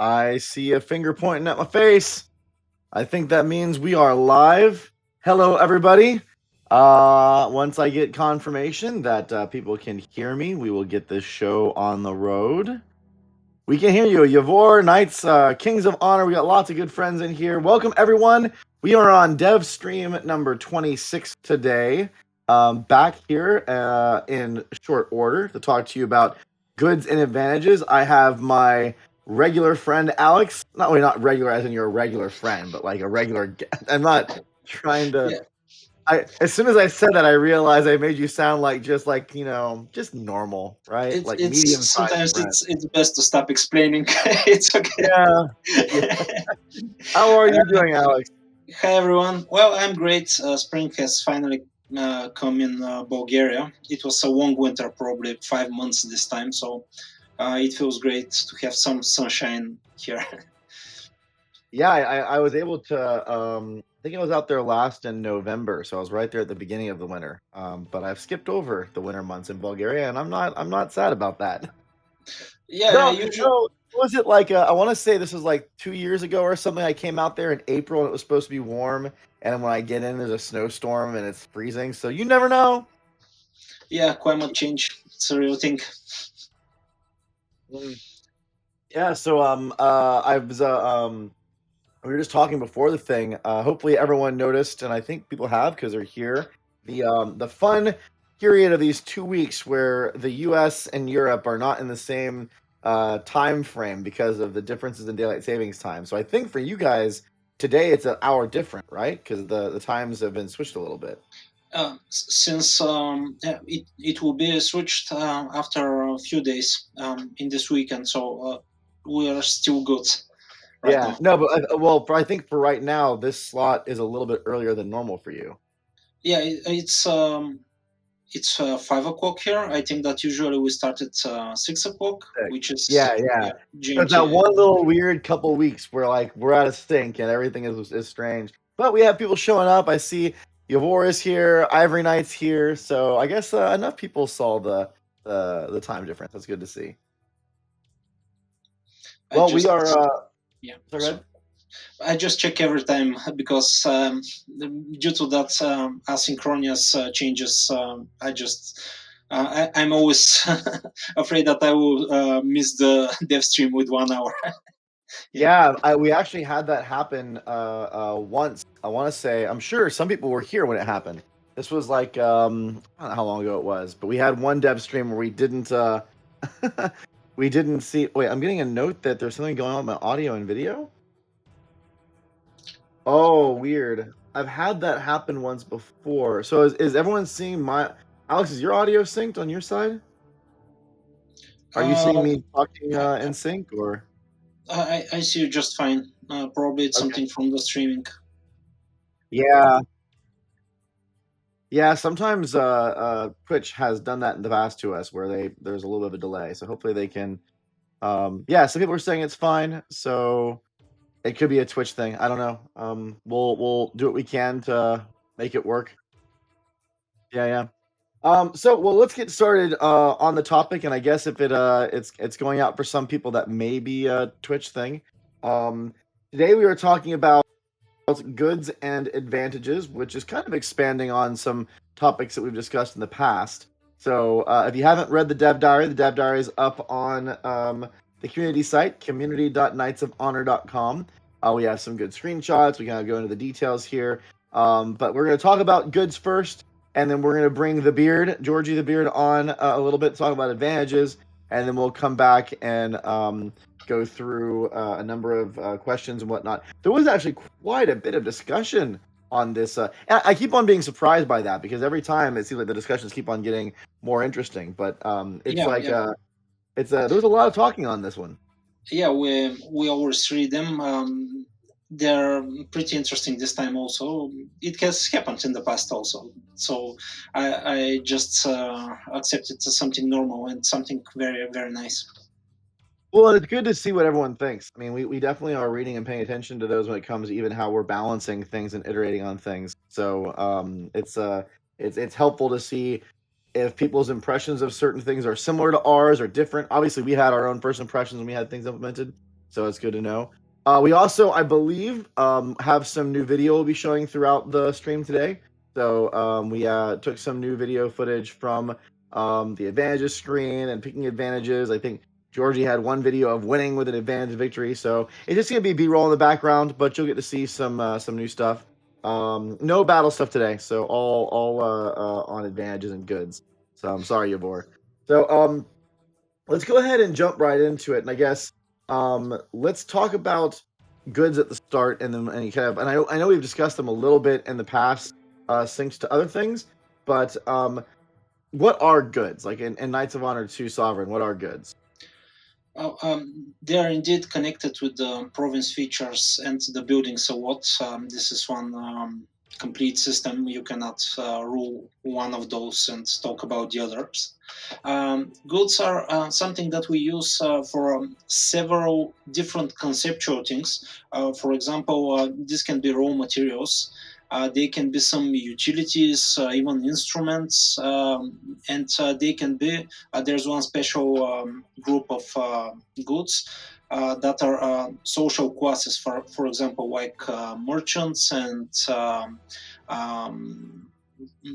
I see a finger pointing at my face. I think that means we are live. Hello, everybody. Once I get confirmation that people can hear me, we will get this show on the road. We can hear you, Yavor, Knights, Kings of Honor. We got lots of good friends in here. Welcome, everyone. We are on DevStream number 26 today. Back here in short order to talk to you about goods and advantages. I have my regular friend Alex. Not regular as in you're a regular friend, but like a regular. I'm not trying to. Yeah. As soon as I said that, I realized I made you sound like just normal, right? It's Like it's medium-sized sometimes friend. it's best to stop explaining. It's okay. Yeah. How are you doing, Alex? Hi everyone. Well, I'm great. Spring has finally come in Bulgaria. It was a long winter, probably 5 months this time, so it feels great to have some sunshine here. Yeah, I was able to. I think I was out there last in November, so I was right there at the beginning of the winter. But I've skipped over the winter months in Bulgaria, and I'm not sad about that. Yeah, No, usually. no. Was it like I want to say this was like 2 years ago or something? I came out there in April, and it was supposed to be warm, and when I get in, there's a snowstorm, and it's freezing. So you never know. Yeah, climate change. It's a real thing. Mm. Yeah. So I was we were just talking before the thing. Hopefully, everyone noticed, and I think people have because they're here. The fun period of these 2 weeks where the U.S. and Europe are not in the same time frame because of the differences in daylight savings time. So I think for you guys today, it's an hour different, right? Because the times have been switched a little bit. Since it will be switched after a few days in this weekend, so we are still good right Yeah, now. no, but I think for right now, this slot is a little bit earlier than normal for you. Yeah, it's 5 o'clock here. I think that usually we start at 6 o'clock, Sick. which is Yeah. yeah, There's that GMT. one little weird couple weeks where like we're out of sync and everything is strange. But we have people showing up. I see Yavor is here, Ivory Knight's here. So I guess enough people saw the time difference. That's good to see. I Well, we just are. yeah, Sorry, go so ahead. I just check every time because due to that asynchronous changes, I'm always afraid that I will miss the dev stream with 1 hour. Yeah. Yeah, we actually had that happen once. I want to say, I'm sure some people were here when it happened. This was like I don't know how long ago it was, but we had one dev stream where we didn't we didn't see. Wait, I'm getting a note that there's something going on with my audio and video. Oh, weird. I've had that happen once before. So is everyone seeing my Alex? Is your audio synced on your side? Are you seeing Uh, me talking I, in sync or? I see you just fine. Probably it's Okay. something from the streaming. Yeah. Yeah, sometimes Twitch has done that in the past to us where there's a little bit of a delay. So hopefully they can yeah, some people are saying it's fine. So it could be a Twitch thing. I don't know. We'll do what we can to make it work. Yeah. So well, let's get started on the topic, and I guess if it's going out for some people that may be a Twitch thing. Um, Today we are talking about goods and advantages, which is kind of expanding on some topics that we've discussed in the past. So if you haven't read the Dev Diary is up on the community site, community.knightsofhonor.com. We have some good screenshots. We kind of go into the details here. But we're going to talk about goods first, and then we're going to bring the beard, Georgie the beard, on a little bit, talk about advantages, and then we'll come back and go through a number of questions and whatnot. There was actually quite a bit of discussion on this. And I keep on being surprised by that because every time it seems like the discussions keep on getting more interesting. But it's Yeah, like yeah, there was a lot of talking on this one. yeah. We always read them. They're pretty interesting this time also. It has happened in the past also. So I just accept it as something normal and something very, very nice. Well, and it's good to see what everyone thinks. I mean, we definitely are reading and paying attention to those when it comes to even how we're balancing things and iterating on things. So it's helpful to see if people's impressions of certain things are similar to ours or different. Obviously, we had our own first impressions when we had things implemented. so it's good to know. We also, I believe, have some new video we'll be showing throughout the stream today. So we took some new video footage from the advantages screen and picking advantages. I think Georgie had one video of winning with an advantage victory. So it's just gonna be B-roll in the background, but you'll get to see some new stuff. No battle stuff today, so all on advantages and goods. So I'm sorry, Yavor. So let's go ahead and jump right into it. And I guess let's talk about goods at the start, and then I know we've discussed them a little bit in the past, syncs to other things, but what are goods? Like in Knights of Honor 2 Sovereign, what are goods? They are indeed connected with the province features and the buildings a lot. This is one complete system. You cannot rule one of those and talk about the others. Goods are something that we use for several different conceptual things. For example, this can be raw materials. They can be some utilities, even instruments, and they can be. There's one special group of goods that are social classes. For example, like merchants and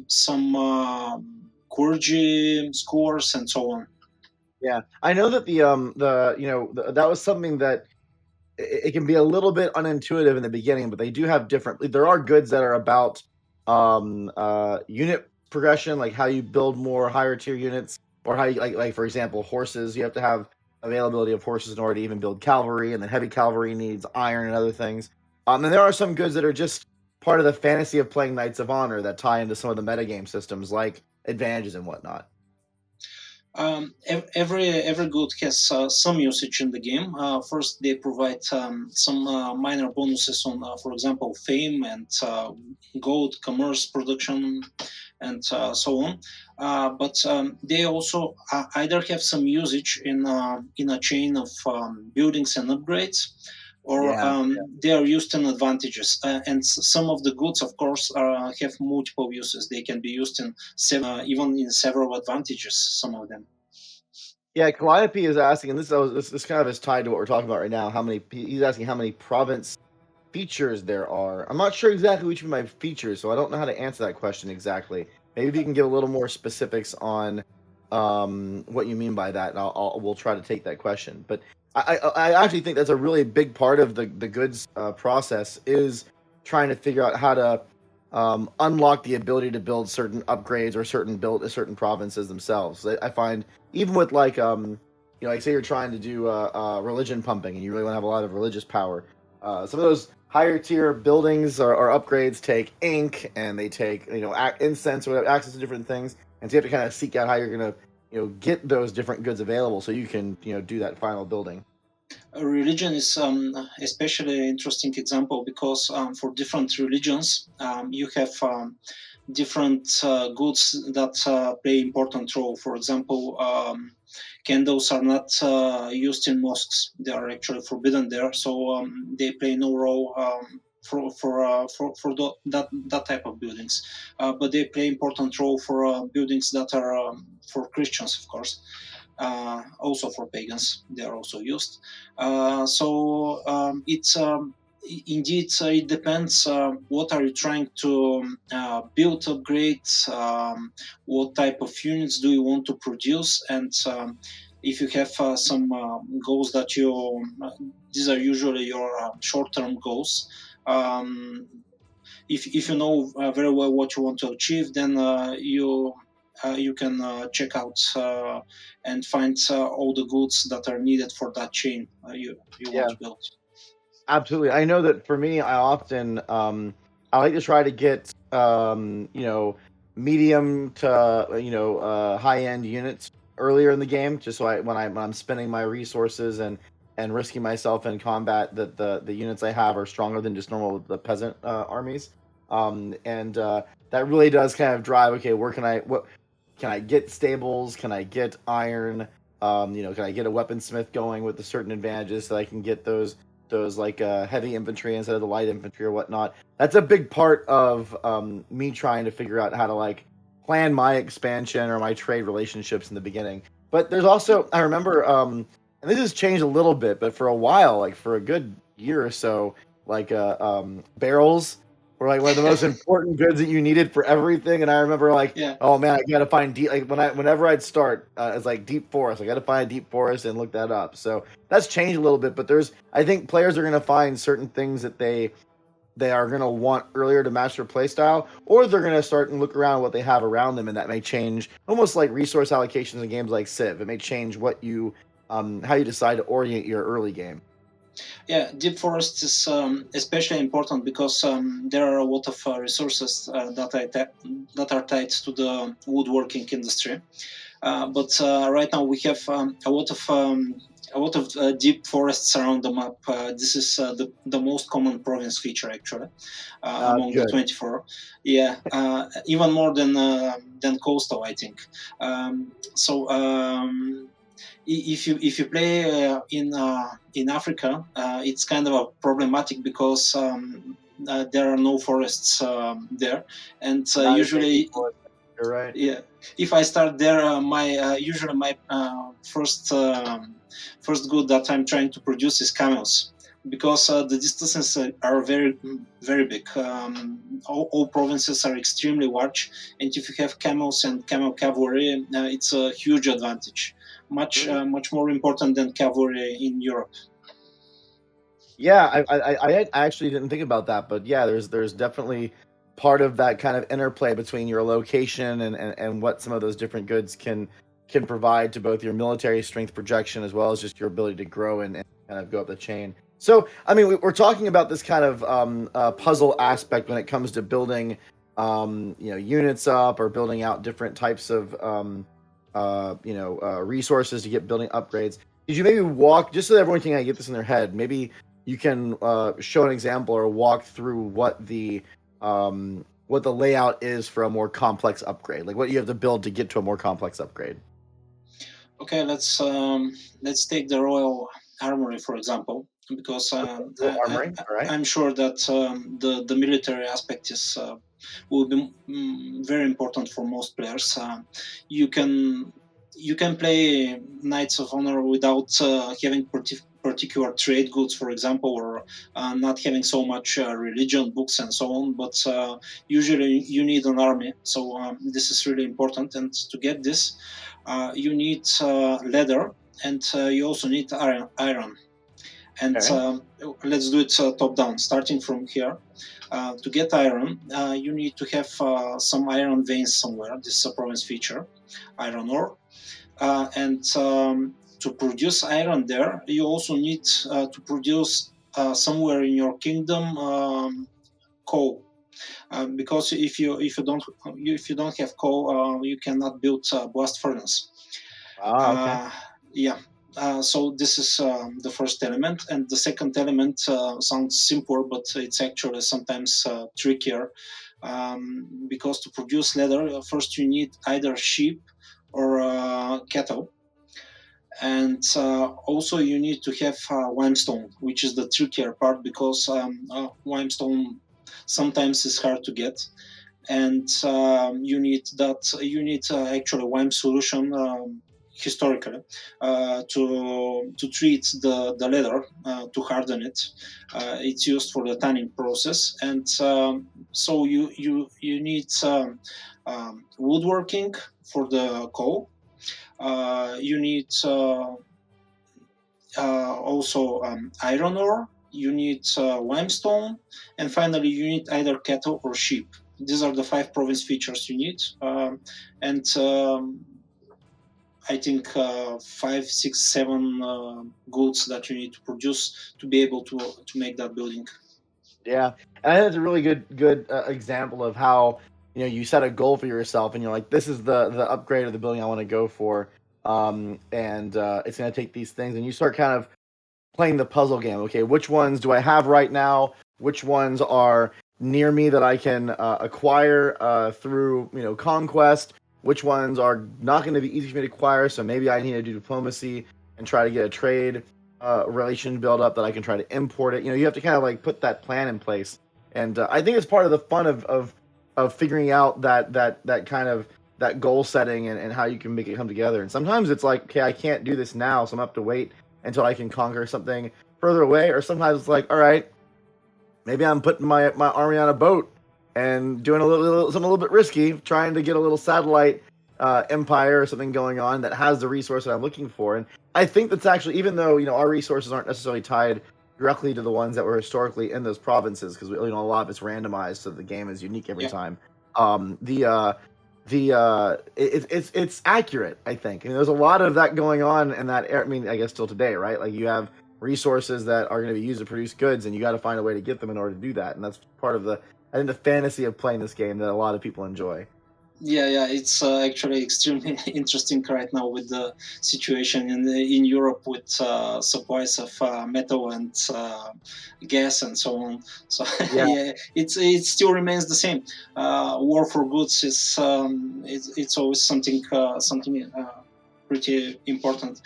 some clergy, scholars, and so on. Yeah, I know that that was something that it can be a little bit unintuitive in the beginning, but they do have different. There are goods that are about unit progression, like how you build more higher tier units, or how you like for example horses. You have to have availability of horses in order to even build cavalry, and then heavy cavalry needs iron and other things. And there are some goods that are just part of the fantasy of playing Knights of Honor that tie into some of the metagame systems, like advantages and whatnot. Every good has some usage in the game. First, they provide some minor bonuses on, for example, fame and gold, commerce, production, and so on. But they also either have some usage in a chain of buildings and upgrades, or they are used in advantages. And some of the goods, of course, have multiple uses. They can be used in even in several advantages. Some of them. Yeah, Calliope is asking, and this kind of is tied to what we're talking about right now. He's asking how many province features there are. I'm not sure exactly which of my features, so I don't know how to answer that question exactly. Maybe if you can give a little more specifics on what you mean by that, and we'll try to take that question. But I actually think that's a really big part of the goods process, is trying to figure out how to unlock the ability to build certain upgrades or certain provinces themselves. I find even with like like say you're trying to do religion pumping and you really want to have a lot of religious power. Some of those higher tier buildings or upgrades take ink, and they take incense or access to different things, and so you have to kind of seek out how you're gonna get those different goods available so you can do that final building. Religion is especially an interesting example because for different religions, you have different goods that play important role. For example, candles are not used in mosques; they are actually forbidden there, so they play no role. That type of buildings, but they play important role for buildings that are for Christians, of course. Also for pagans, they are also used. So it's indeed it depends. What are you trying to build, upgrade? What type of units do you want to produce? And if you have some goals that these are usually your short-term goals. If you know very well what you want to achieve, then you can check out and find all the goods that are needed for that chain you want Yeah, to build. absolutely. I know that for me, I like to try to get medium to high end units earlier in the game, just so when I'm spending my resources and risking myself in combat, that the units I have are stronger than just the peasant armies. And that really does kind of drive, okay, what can I get stables? Can I get iron? Can I get a weaponsmith going with the certain advantages so I can get those like heavy infantry instead of the light infantry or whatnot. That's a big part of me trying to figure out how to like plan my expansion or my trade relationships in the beginning. But there's also, I remember and this has changed a little bit, but for a while, like for a good year or so, like barrels were like one of the most important goods that you needed for everything. And I remember like, Yeah. oh man, I gotta find deep. Like whenever I'd start, it's like deep forest. I gotta find a deep forest and look that up. So that's changed a little bit, but I think players are gonna find certain things that they are going to want earlier to match their play style, or they're going to start and look around what they have around them, and that may change, almost like resource allocations in games like Civ. It may change what you how you decide to orient your early game. Yeah, deep forest is especially important because there are a lot of resources that are tied to the woodworking industry. But right now we have a lot of deep forests around the map. This is the most common province feature actually among the Good. 24. Yeah, even more than coastal, I think. So if you play in Africa, it's kind of a problematic because there are no forests there, and Not as many usually, people. You're right. yeah, if I start there, my usually my first good that I'm trying to produce is camels, because the distances are very big. All provinces are extremely large, and if you have camels and camel cavalry, it's a huge advantage, much more important than cavalry in Europe. Yeah, I actually didn't think about that, but yeah, there's definitely part of that kind of interplay between your location and what some of those different goods can provide to both your military strength projection as well as just your ability to grow and kind of go up the chain. So, I mean, we're talking about this kind of puzzle aspect when it comes to building, units up or building out different types of, resources to get building upgrades. Did you maybe walk just so that everyone can kind of get this in their head? Maybe you can show an example or walk through what the layout is for a more complex upgrade, like what you have to build to get to a more complex upgrade. Okay, let's take the royal armory for example, because Little armory, all right. I'm sure that the military aspect is will be very important for most players. You can you can play Knights of Honor without having particular trade goods, for example, or not having so much religion books and so on. But usually you need an army, so this is really important. And to get this, you need leather, and you also need iron. And Okay. let's do it top down, starting from here. To get iron, you need to have some iron veins somewhere. This is a province feature, iron ore. And to produce iron there, you also need to produce somewhere in your kingdom coal. Because if you don't have coal, you cannot build a blast furnace. Okay. Uh, yeah. So this is the first element, and the second element sounds simpler, but it's actually sometimes trickier. Because to produce leather, first you need either sheep or cattle, and also you need to have limestone, which is the trickier part because limestone sometimes is hard to get, and you need actually lime solution historically to treat the leather to harden it. It's used for the tanning process, and so you need woodworking for the coal. You need also iron ore. You need limestone, and finally you need either cattle or sheep. These are the 5 province features you need, and I think 5, 6, 7 goods that you need to produce to be able to make that building. Yeah, and I think that's a really good example of how you set a goal for yourself, and you're like, this is the upgrade of the building I want to go for, and it's going to take these things, and you start kind of playing the puzzle game. Okay, which ones do I have right now? Which ones are near me that I can acquire through conquest? Which ones are not going to be easy for me to acquire? So maybe I need to do diplomacy and try to get a trade relation build up that I can try to import it. You have to kind of like put that plan in place, and I think it's part of the fun of figuring out that kind of that goal setting and how you can make it come together. And sometimes it's like, okay, I can't do this now, so I'm gonna have to wait until I can conquer something further away. Or sometimes it's like, all right, maybe I'm putting my army on a boat and doing something a little bit risky, trying to get a little satellite empire or something going on that has the resource that I'm looking for. And I think that's actually, even though our resources aren't necessarily tied directly to the ones that were historically in those provinces, because a lot of it's randomized, so the game is unique every Yeah. time. It's accurate, I think. There's a lot of that going on in that I mean, I guess still today, right? Like, you have resources that are going to be used to produce goods, and you got to find a way to get them in order to do that. And that's part of I think, the fantasy of playing this game that a lot of people enjoy. Yeah, it's actually extremely interesting right now with the situation in Europe with supplies of metal and gas and so on. So Yeah, yeah, it still remains the same. War for goods is it's always something pretty important.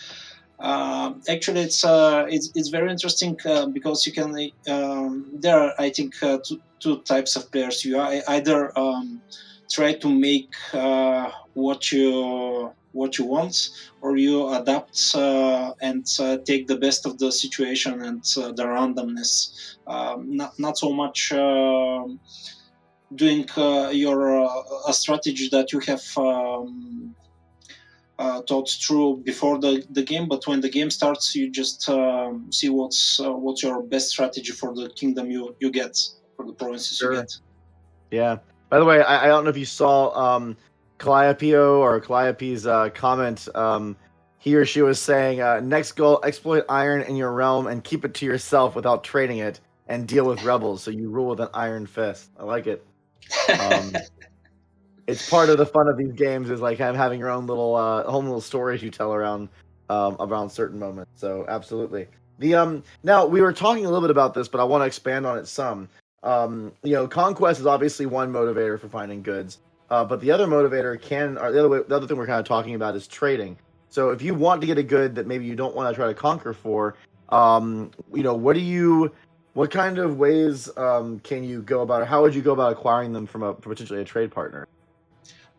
Actually, it's very interesting because you can there are, I think, two types of players. You either try to make what you want, or you adapt and take the best of the situation and the randomness. Not so much doing your a strategy that you have thought through before the game, but when the game starts, you just see what's your best strategy for the kingdom you get, for the provinces you sure. get. Yeah. By the way, I don't know if you saw Calliope's comment. He or she was saying, next goal, exploit iron in your realm and keep it to yourself without trading it, and deal with rebels, so you rule with an iron fist. I like it. Um, it's part of the fun of these games, is like having your own little stories you tell around certain moments. So absolutely. The now, we were talking a little bit about this, but I want to expand on it some. Conquest is obviously one motivator for finding goods, but the other motivator or the other thing we're kind of talking about is trading. So if you want to get a good that maybe you don't want to try to conquer for, what kind of ways can you go about, or how would you go about acquiring them from potentially a trade partner?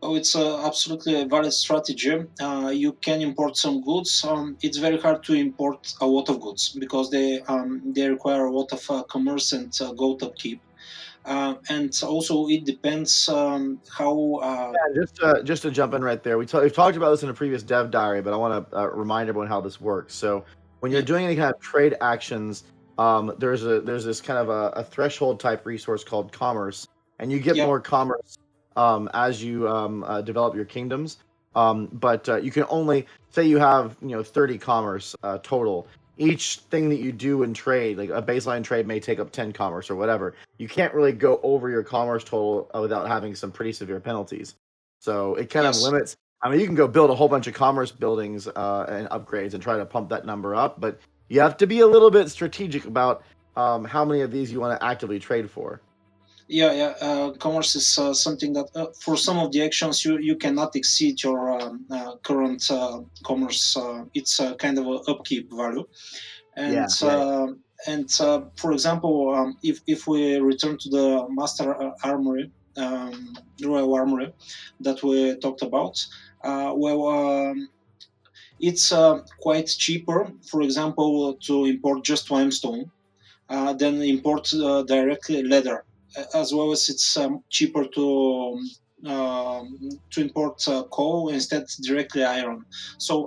Oh, it's absolutely a valid strategy. You can import some goods. It's very hard to import a lot of goods because they require a lot of commerce and gold upkeep. And also, it depends how. Yeah, just to jump in right there, we've talked about this in a previous dev diary, but I want to remind everyone how this works. So when you're Yeah, doing any kind of trade actions, there's this kind of a threshold type resource called commerce, and you get yeah, more commerce as you develop your kingdoms. But you can only say you have 30 commerce total. Each thing that you do in trade, like a baseline trade, may take up 10 commerce or whatever. You can't really go over your commerce total without having some pretty severe penalties. So it kind of yes. limits. I mean, you can go build a whole bunch of commerce buildings and upgrades and try to pump that number up, but you have to be a little bit strategic about how many of these you want to actively trade for. Yeah. Commerce is something that for some of the actions you cannot exceed your current commerce. It's kind of a upkeep value, and Yeah, yeah, for example, if we return to the master armory, royal armory that we talked about, well. It's quite cheaper, for example, to import just limestone than import directly leather, as well as it's cheaper to import coal instead directly iron. So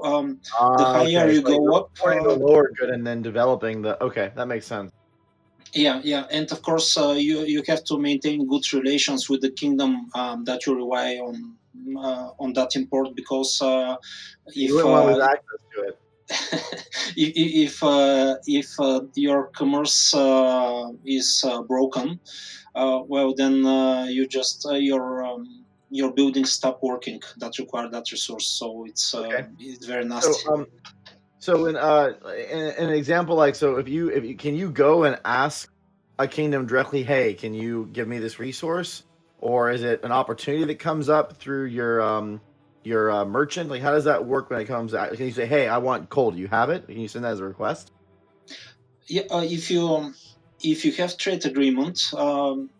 the higher Okay, you so like go you're up, importing the lower good and then developing the. Okay, that makes sense. yeah, and of course you have to maintain good relations with the kingdom that you rely on that import, because You if wouldn't want to lose access to it. if your commerce is broken, well then you just your buildings stop working that require that resource. So Okay. it's very So nasty. so in an example, like, so if you can you go and ask a kingdom directly, hey, can you give me this resource, or is it an opportunity that comes up through your merchant? Like, how does that work when it comes out? Can you say, hey, I want coal, do you have it? Can you send that as a request? Yeah, if you if you have trade agreement,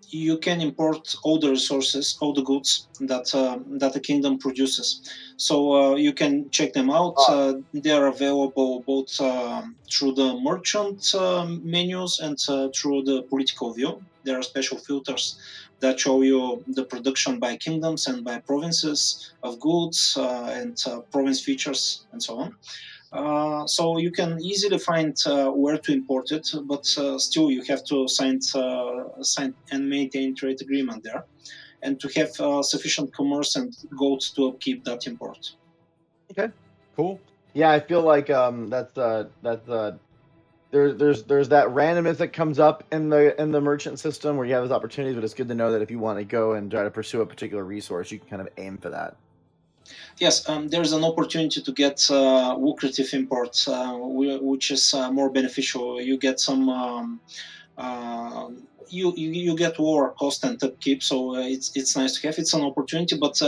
you can import all the resources, all the goods that the kingdom produces. So you can check them out. They are available both through the merchant menus and through the political view. There are special filters that show you the production by kingdoms and by provinces of goods and province features and so on. So you can easily find where to import it, but still you have to sign and maintain trade agreement there, and to have sufficient commerce and gold to upkeep that import. Okay, cool. Yeah, I feel like there's that randomness that comes up in the merchant system where you have those opportunities, but it's good to know that if you want to go and try to pursue a particular resource, you can kind of aim for that. Yes, there's an opportunity to get lucrative imports, which is more beneficial. You get some. You get lower cost and upkeep, so it's nice to have. It's an opportunity, but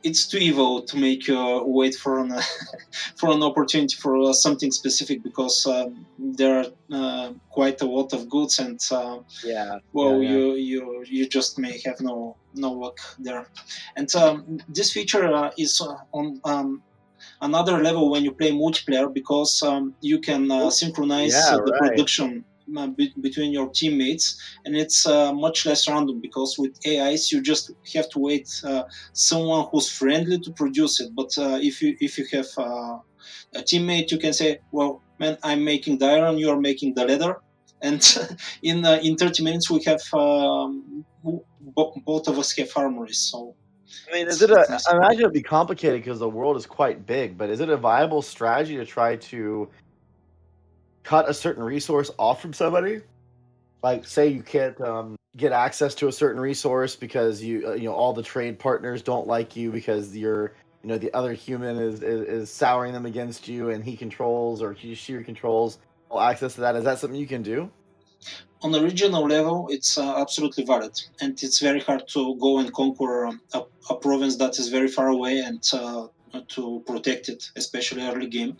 it's too evil to make you wait for an for an opportunity for something specific, because there are quite a lot of goods, and you just may have no luck there. And this feature is on another level when you play multiplayer, because you can synchronize the production between your teammates, and it's much less random, because with AIs you just have to wait someone who's friendly to produce it. But if you have a teammate, you can say, well, man, I'm making the iron, you're making the leather, and in 30 minutes we have both of us have armories. So I mean, I imagine it'd be complicated because the world is quite big, but is it a viable strategy to try to cut a certain resource off from somebody? Like, say you can't get access to a certain resource because you know all the trade partners don't like you because the other human is souring them against you, and he controls or she controls all access to that. Is that something you can do? On a regional level, it's absolutely valid, and it's very hard to go and conquer a province that is very far away and to protect it, especially early game.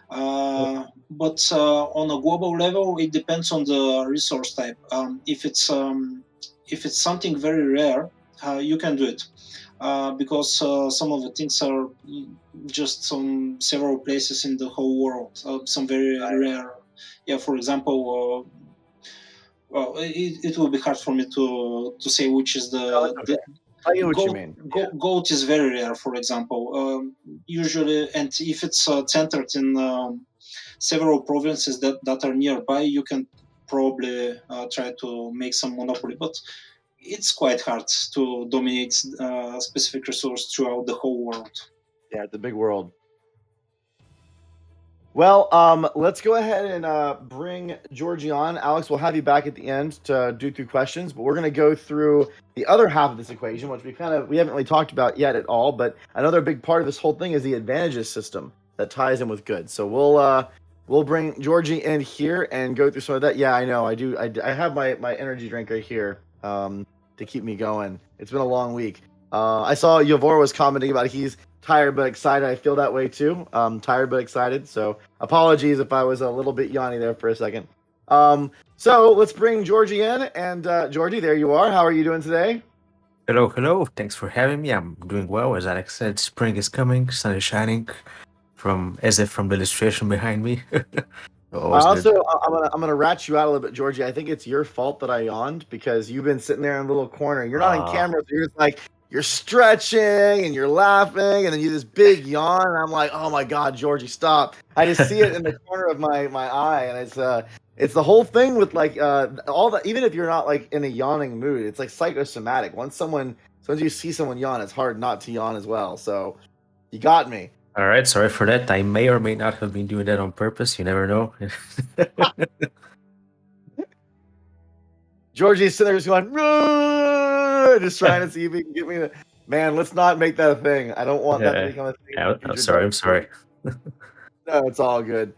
But on a global level, it depends on the resource type. If it's something very rare, you can do it, because some of the things are just on several places in the whole world. Some very rare. Yeah, for example. Well, it will be hard for me to say which is the I get what you mean. goat is very rare, for example. Usually, and if it's centered in several provinces that are nearby, you can probably try to make some monopoly, but it's quite hard to dominate a specific resource throughout the whole world. Yeah, it's a big world. Well, let's go ahead and bring Georgie on. Alex, we'll have you back at the end to do through questions, but we're going to go through the other half of this equation, which we haven't really talked about yet at all. But another big part of this whole thing is the advantages system that ties in with goods. So we'll bring Georgie in here and go through some of that. Yeah, I know. I do. I have my energy drink right here to keep me going. It's been a long week. I saw Yavor was commenting about he's tired but excited. I feel that way too. Tired but excited. So apologies if I was a little bit yawny there for a second. So let's bring Georgie in. And Georgie, there you are. How are you doing today? Hello. Thanks for having me. I'm doing well. As Alex said, spring is coming, sun is shining, as if from the illustration behind me. I'm gonna rat you out a little bit, Georgie. I think it's your fault that I yawned because you've been sitting there in a little corner. You're not on camera, so you're just like you're stretching and you're laughing, and then you this big yawn, and I'm like, oh my god, Georgie, stop! I just see it in the corner of my eye, and it's the whole thing with like all that. Even if you're not like in a yawning mood, it's like psychosomatic. Once you see someone yawn, it's hard not to yawn as well. So you got me. All right, sorry for that. I may or may not have been doing that on purpose. You never know. Georgie's sitting there just going, just trying to see if he can get me to. Man, let's not make that a thing. I don't want that to become a thing. I'm sorry. No, it's all good.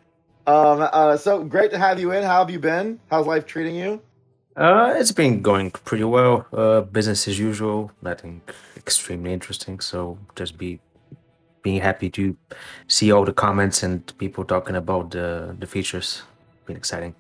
So great to have you in. How have you been? How's life treating you? It's been going pretty well. Business as usual. Nothing extremely interesting. So just being happy to see all the comments and people talking about the features. Been exciting.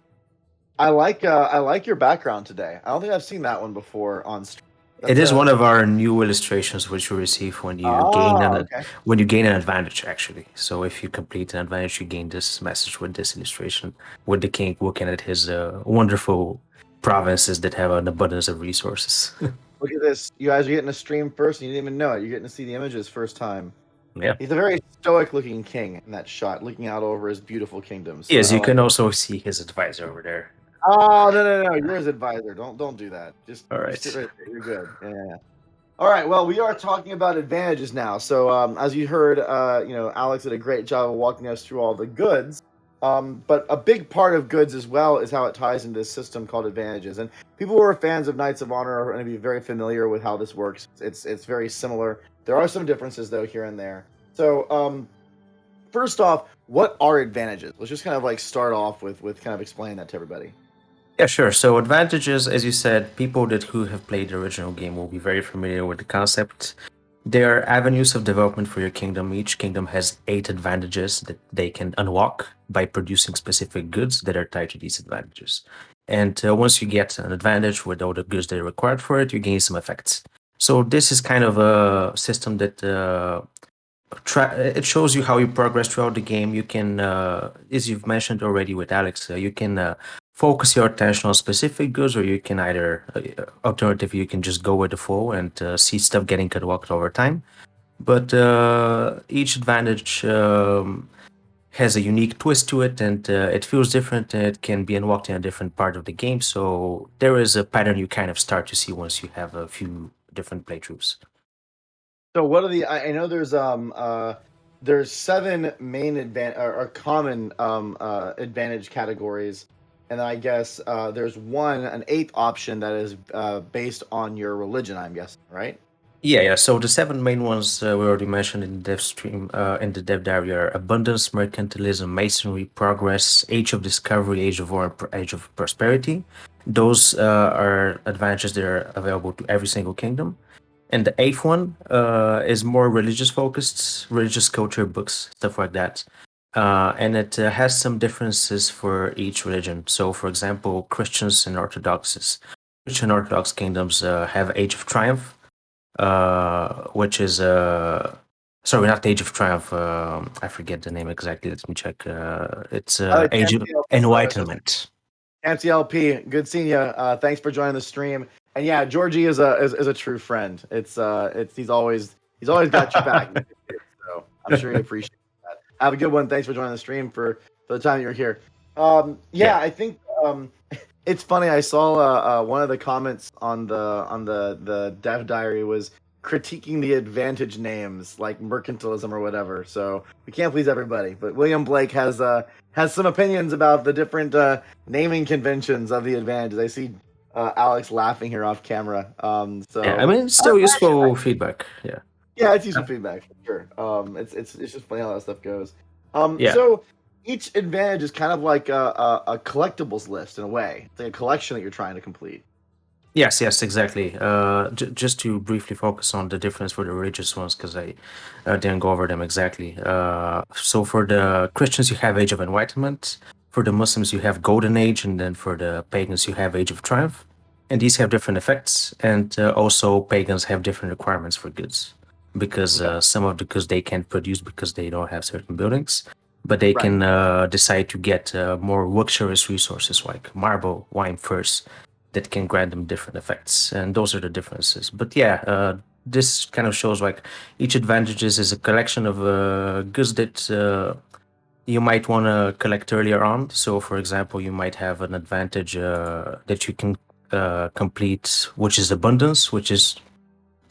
I like your background today. I don't think I've seen that one before on stream. It is one of our new illustrations which you receive when you okay. when you gain an advantage, actually. So if you complete an advantage, you gain this message with this illustration, with the king looking at his wonderful provinces that have an abundance of resources. Look at this. You guys are getting a stream first, and you didn't even know it. You're getting to see the images first time. Yeah. He's a very stoic-looking king in that shot, looking out over his beautiful kingdom. So Yes, I you like can it. also see his advisor over there. Oh no! You're his advisor. Don't do that. Just All right. just sit right there. You're good. Yeah. All right. Well, we are talking about advantages now. So as you heard, Alex did a great job of walking us through all the goods. But a big part of goods as well is how it ties into this system called advantages. And people who are fans of Knights of Honor are going to be very familiar with how this works. It's very similar. There are some differences though here and there. So first off, what are advantages? Let's just kind of like start off with kind of explaining that to everybody. Yeah, sure. So advantages, as you said, people who have played the original game will be very familiar with the concept. There are avenues of development for your kingdom. Each kingdom has 8 advantages that they can unlock by producing specific goods that are tied to these advantages. And once you get an advantage with all the goods that are required for it, you gain some effects. So this is kind of a system that it shows you how you progress throughout the game. You can, as you've mentioned already with Alex, you can focus your attention on specific goods, or you can either, alternatively, you can just go with the flow and see stuff getting unlocked over time. But each advantage has a unique twist to it, and it feels different, and it can be unlocked in a different part of the game. So there is a pattern you kind of start to see once you have a few different playthroughs. So what are the? I know there's 7 main or common advantage categories, and I guess there's an 8th option that is based on your religion. I'm guessing, right? Yeah. So the 7 main ones we already mentioned in the DevStream, in the Dev Diary are abundance, mercantilism, masonry, progress, age of discovery, age of war, and age of prosperity. Those are advantages that are available to every single kingdom. And the 8th one is more religious focused, religious culture books, stuff like that. And it has some differences for each religion. So, for example, Christian Orthodox kingdoms have Age of Triumph, which is sorry, not Age of Triumph. I forget the name exactly. Let me check. It's Age of Enlightenment. MTLP, good seeing you. Thanks for joining the stream. And yeah, Georgie is a true friend. He's always got your back. So I'm sure he appreciates that. Have a good one. Thanks for joining the stream for the time that you're here. I think it's funny. I saw one of the comments on the Dev Diary was critiquing the advantage names like mercantilism or whatever. So we can't please everybody. But William Blake has some opinions about the different naming conventions of the advantages. I see Alex laughing here off camera. So yeah, I mean, it's still useful feedback. Yeah. Yeah, it's useful feedback for sure. It's just funny how that stuff goes. Yeah. So each advantage is kind of like a collectibles list in a way. It's like a collection that you're trying to complete. Yes, exactly. Just to briefly focus on the difference for the religious ones, because I didn't go over them exactly. So for the Christians, you have Age of Enlightenment. For the Muslims, you have Golden Age, and then for the pagans, you have Age of Triumph. And these have different effects, and also pagans have different requirements for goods, because some of the goods they can't produce because they don't have certain buildings, but they can decide to get more luxurious resources like marble, wine, furs, that can grant them different effects, and those are the differences. But yeah, this kind of shows like each advantages is a collection of goods that you might want to collect earlier on. So for example, you might have an advantage that you can complete, which is abundance, which is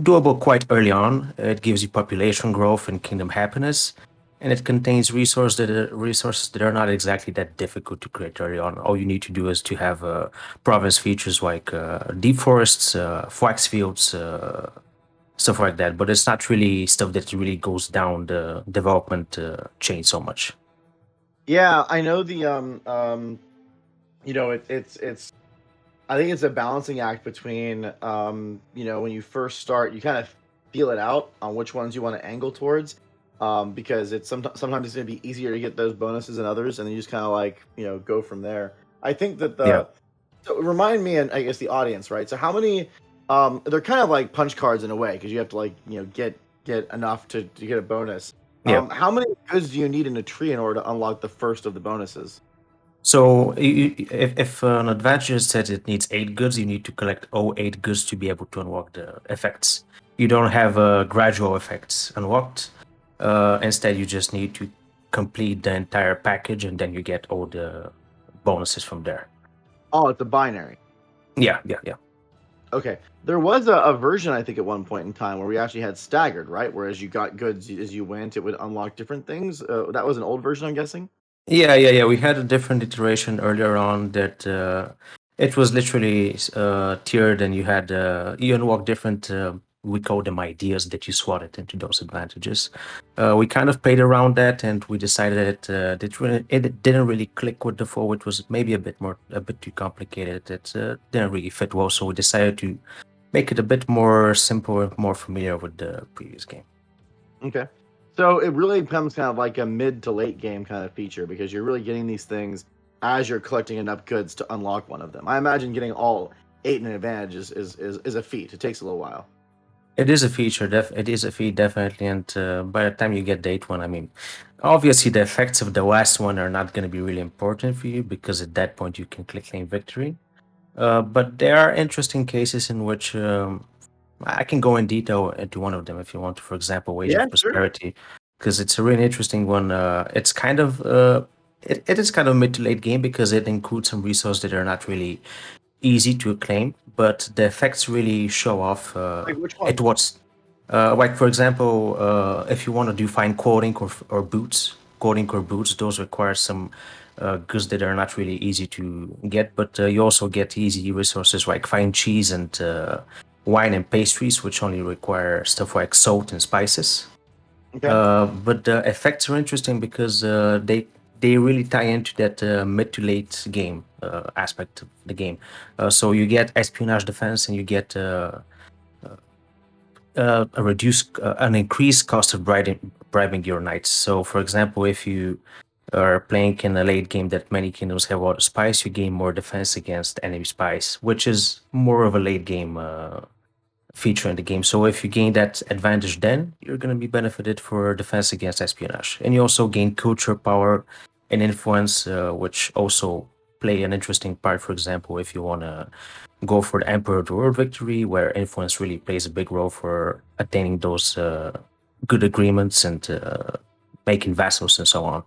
doable quite early on. It gives you population growth and kingdom happiness, and it contains resources that are not exactly that difficult to create early on. All you need to do is to have province features like deep forests, flax fields, stuff like that. But it's not really stuff that really goes down the development chain so much. Yeah, I know it's I think it's a balancing act between when you first start, you kind of feel it out on which ones you want to angle towards. Because it's sometimes it's going to be easier to get those bonuses than others, and then you just kind of like go from there. I think that Yeah. so remind me, and I guess the audience, right? So how many? They're kind of like punch cards in a way because you have to like get enough to get a bonus. Yeah. How many goods do you need in a tree in order to unlock the first of the bonuses? So if an adventure says it needs 8 goods, you need to collect all 8 goods to be able to unlock the effects. You don't have gradual effects unlocked. Instead, you just need to complete the entire package, and then you get all the bonuses from there. Oh, it's a binary. Yeah. Okay. There was a version, I think, at one point in time where we actually had staggered, right? Whereas you got goods as you went, it would unlock different things. That was an old version, I'm guessing. Yeah. We had a different iteration earlier on that it was literally tiered, and you had you unlock different. We call them ideas that you slotted into those advantages. We kind of played around that, and we decided that it didn't really click with the flow. It was maybe a bit too complicated. It didn't really fit well, so we decided to make it a bit more simple and more familiar with the previous game. Okay. So it really becomes kind of like a mid to late game kind of feature because you're really getting these things as you're collecting enough goods to unlock one of them. I imagine getting all 8 in an advantage is a feat. It takes a little while. It is a feature. It is a feat, definitely. And by the time you get the 8th one, I mean, obviously the effects of the last one are not going to be really important for you because at that point you can claim victory. But there are interesting cases in which I can go in detail into one of them if you want to. For example, Wage Yeah, of sure. Prosperity, because it's a really interesting one. It's kind of it is kind of mid to late game because it includes some resources that are not really easy to acclaim, but the effects really show off Like which one? it what's like for example, if you want to do fine clothing or boots, those require some goods that are not really easy to get, but you also get easy resources like fine cheese and wine and pastries, which only require stuff like salt and spices. Okay. But the effects are interesting because they really tie into that mid to late game aspect of the game. So you get espionage defense, and you get an increased cost of bribing your knights. So, for example, if you are playing in a late game that many kingdoms have a lot of spies, you gain more defense against enemy spies, which is more of a late game feature in the game. So if you gain that advantage, then you're going to be benefited for defense against espionage, and you also gain culture, power, and influence, which also play an interesting part. For example, if you want to go for the Emperor of the World victory, where influence really plays a big role for attaining those good agreements and making vassals and so on.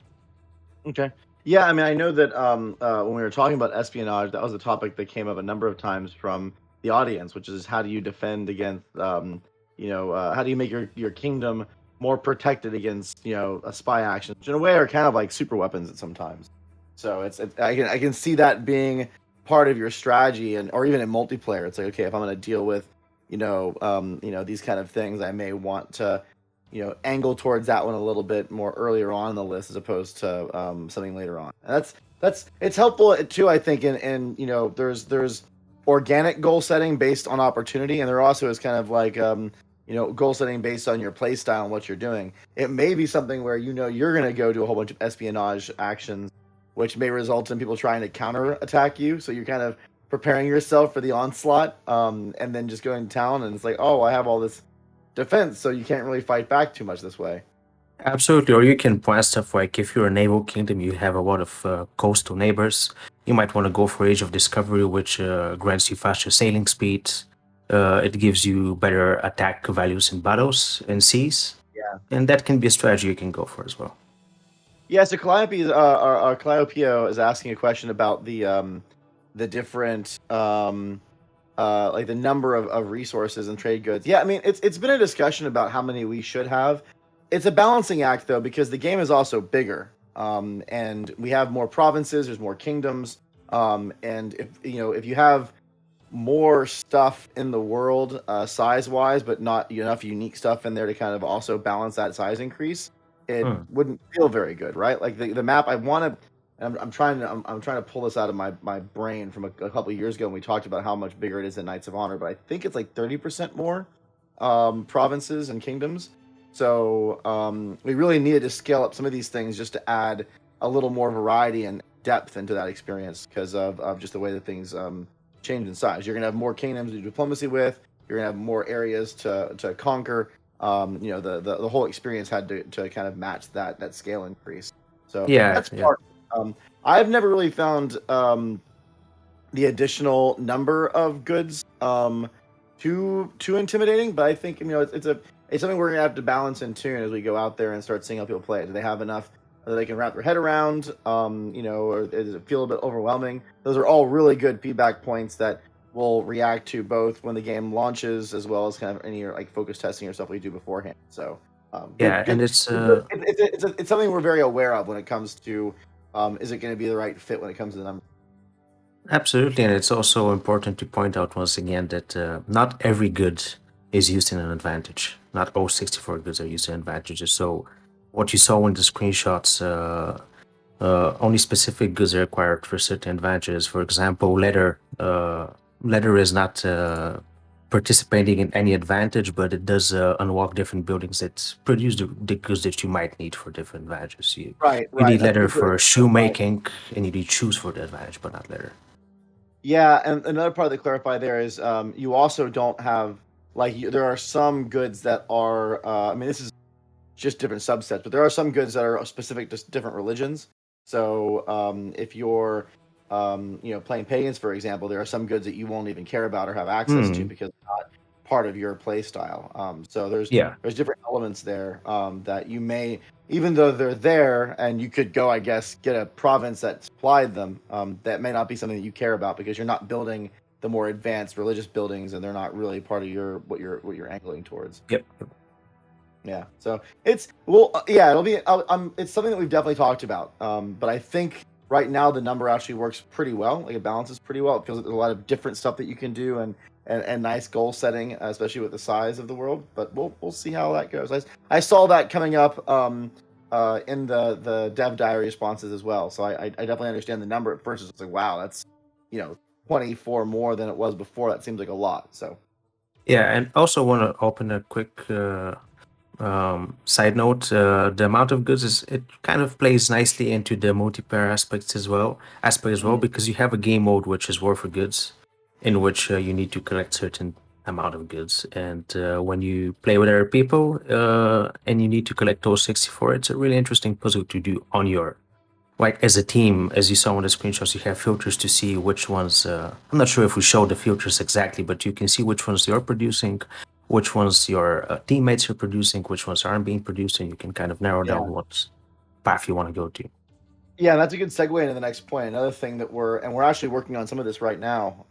Okay. Yeah, I mean, I know that when we were talking about espionage, that was a topic that came up a number of times from the audience, which is how do you defend against, how do you make your kingdom more protected against, a spy action, which in a way are kind of like super weapons at sometimes. So I can see that being part of your strategy, and or even in multiplayer, it's like, okay, if I'm going to deal with, these kind of things, I may want to angle towards that one a little bit more earlier on in the list as opposed to something later on. And it's helpful too, I think. In there's organic goal setting based on opportunity, and there also is kind of like goal setting based on your play style and what you're doing. It may be something where you're going to go do a whole bunch of espionage actions, which may result in people trying to counter attack you. So you're kind of preparing yourself for the onslaught, and then just going to town, and it's like, oh, I have all this defense, so you can't really fight back too much this way. Absolutely, or you can plan stuff like if you're a naval kingdom, you have a lot of coastal neighbors. You might want to go for Age of Discovery, which grants you faster sailing speed. It gives you better attack values in battles and seas. Yeah. And that can be a strategy you can go for as well. Yeah, so Calliope is asking a question about the different like the number of resources and trade goods. Yeah, I mean it's been a discussion about how many we should have. It's a balancing act though, because the game is also bigger. And we have more provinces, there's more kingdoms. And if you have more stuff in the world size wise, but not enough unique stuff in there to kind of also balance that size increase, it wouldn't feel very good, right? Like the map, I want to. I'm trying to pull this out of my brain from a couple of years ago when we talked about how much bigger it is than Knights of Honor, but I think it's like 30% more provinces and kingdoms. So we really needed to scale up some of these things just to add a little more variety and depth into that experience because of just the way that things change in size. You're going to have more kingdoms to do diplomacy with. You're going to have more areas to conquer. The whole experience had to kind of match that scale increase. So that's part. I've never really found the additional number of goods too intimidating, but I think it's something we're gonna have to balance and tune as we go out there and start seeing how people play it. Do they have enough that they can wrap their head around? Or does it feel a bit overwhelming? Those are all really good feedback points that we'll react to both when the game launches as well as kind of any like focus testing or stuff we do beforehand. So and it's something we're very aware of when it comes to is it going to be the right fit when it comes to the numbers. Absolutely, and it's also important to point out once again that not every good is used in an advantage. Not all 64 goods are used in advantages. So what you saw in the screenshots, only specific goods are required for certain advantages. For example, leather is not participating in any advantage, but it does unlock different buildings that produce the goods that you might need for different advantages. You need leather for shoemaking, and you need shoes for the advantage, but not leather. Yeah, and another part to clarify there is you also don't have there are some goods that are this is just different subsets, but there are some goods that are specific to different religions. So if you're playing pagans, for example, there are some goods that you won't even care about or have access to because they're not part of your play style. So there's different elements there that you may, even though they're there and you could go, I guess, get a province that supplied them, that may not be something that you care about because you're not building the more advanced religious buildings and they're not really part of what you're angling towards. Yep. Yeah. So it'll be it's something that we've definitely talked about. But I think right now the number actually works pretty well. Like it balances pretty well. It feels like there's a lot of different stuff that you can do and nice goal setting, especially with the size of the world. But we'll see how that goes. I saw that coming up in the dev diary responses as well. So I definitely understand the number at first. It's like, wow, that's 24 more than it was before. That seems like a lot. So yeah, and also want to open a quick side note. The amount of goods it kind of plays nicely into the multiplayer aspect as well, because you have a game mode which is war for goods, in which you need to collect certain amount of goods, and when you play with other people and you need to collect those 64, it's a really interesting puzzle to do on your, like as a team. As you saw in the screenshots, you have filters to see which ones, I'm not sure if we show the filters exactly, but you can see which ones you're producing, which ones your teammates are producing, which ones aren't being produced, and you can kind of narrow down what path you want to go to. Yeah, that's a good segue into the next point. Another thing that we're actually working on some of this right now.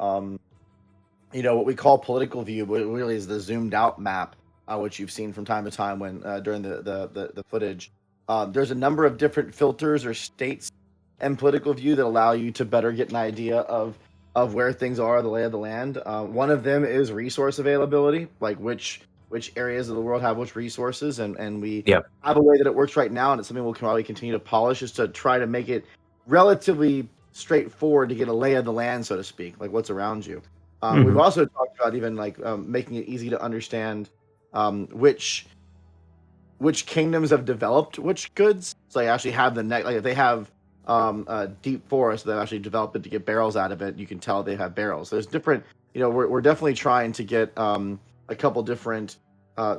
What we call political view, but it really is the zoomed out map, which you've seen from time to time when during the footage. There's a number of different filters or states in political view that allow you to better get an idea of where things are, the lay of the land. One of them is resource availability, like which areas of the world have which resources, and we have a way that it works right now, and it's something we'll probably continue to polish, is to try to make it relatively straightforward to get a lay of the land, so to speak, like what's around you. We've also talked about even making it easy to understand which kingdoms have developed which goods. So you actually have if they have a deep forest, they've actually developed it to get barrels out of it. You can tell they have barrels. There's different, we're definitely trying to get a couple different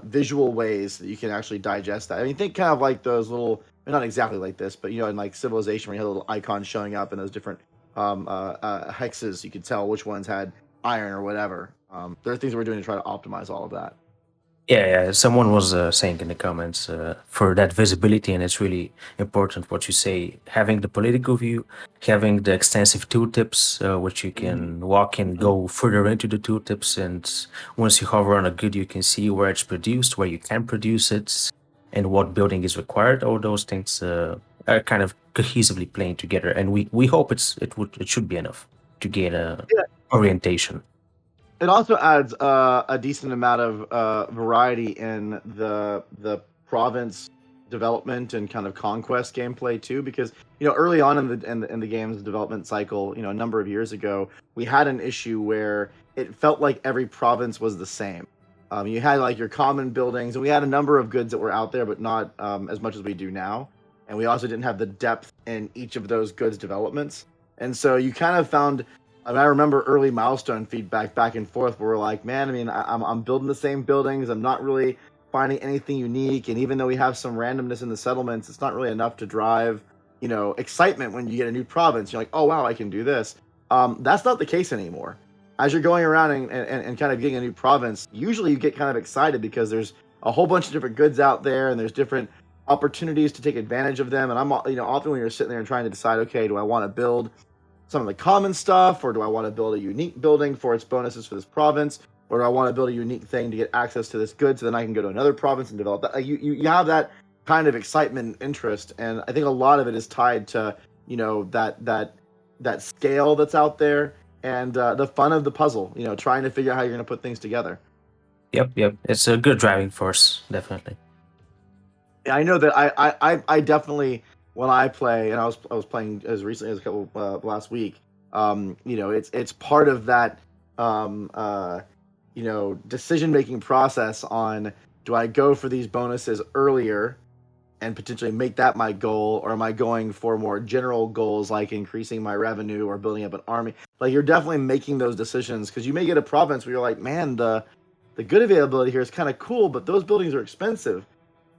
visual ways that you can actually digest that. I mean, think kind of like those little, not exactly like this, but in like Civilization, where you have little icons showing up in those different hexes, you could tell which ones had iron or whatever. There are things we're doing to try to optimize all of that. Yeah. Someone was saying in the comments for that visibility, and it's really important what you say. Having the political view, having the extensive tooltips, which you can walk and go further into the tooltips, and once you hover on a good, you can see where it's produced, where you can produce it, and what building is required. All those things are kind of cohesively playing together, and we hope it should be enough to gain a orientation. It also adds a decent amount of variety in the province development and kind of conquest gameplay too, because early on in the game's development cycle, a number of years ago, we had an issue where it felt like every province was the same. You had like your common buildings, and we had a number of goods that were out there, but not as much as we do now. and we also didn't have the depth in each of those goods developments. And so you kind of found. I mean, I remember early milestone feedback back and forth where we're like, man, I mean, I'm building the same buildings. I'm not really finding anything unique. And even though we have some randomness in the settlements, it's not really enough to drive, excitement when you get a new province. You're like, oh, wow, I can do this. That's not the case anymore. As you're going around and kind of getting a new province, usually you get kind of excited because there's a whole bunch of different goods out there and there's different opportunities to take advantage of them. And I'm, often when you're sitting there and trying to decide, okay, do I want to build some of the common stuff, or do I want to build a unique building for its bonuses for this province, or do I want to build a unique thing to get access to this good so then I can go to another province and develop that? You have that kind of excitement and interest, and I think a lot of it is tied to that scale that's out there and the fun of the puzzle. Trying to figure out how you're going to put things together. Yep. It's a good driving force, definitely. Yeah, I know that I definitely. When I play, and I was playing as recently as a couple last week, it's part of that decision making process on, do I go for these bonuses earlier and potentially make that my goal, or am I going for more general goals like increasing my revenue or building up an army? Like, you're definitely making those decisions because you may get a province where you're like, man, the good availability here is kind of cool, but those buildings are expensive.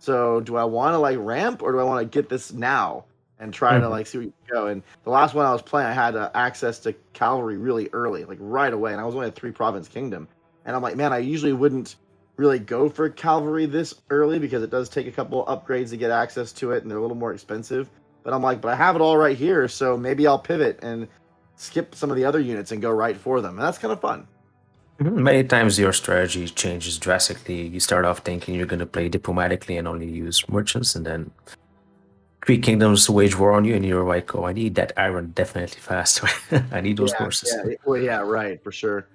So do I want to ramp, or do I want to get this now and try to see where you go? And the last one I was playing, I had access to cavalry really early, right away, and I was only a 3-province kingdom. And I'm like, man, I usually wouldn't really go for cavalry this early because it does take a couple upgrades to get access to it, and they're a little more expensive. But I'm like, but I have it all right here, so maybe I'll pivot and skip some of the other units and go right for them, and that's kind of fun. Many times your strategy changes drastically. You start off thinking you're going to play diplomatically and only use merchants, and then 3 kingdoms wage war on you, and you're like, oh, I need that iron definitely fast. I need those horses. Yeah, well, yeah, right, for sure.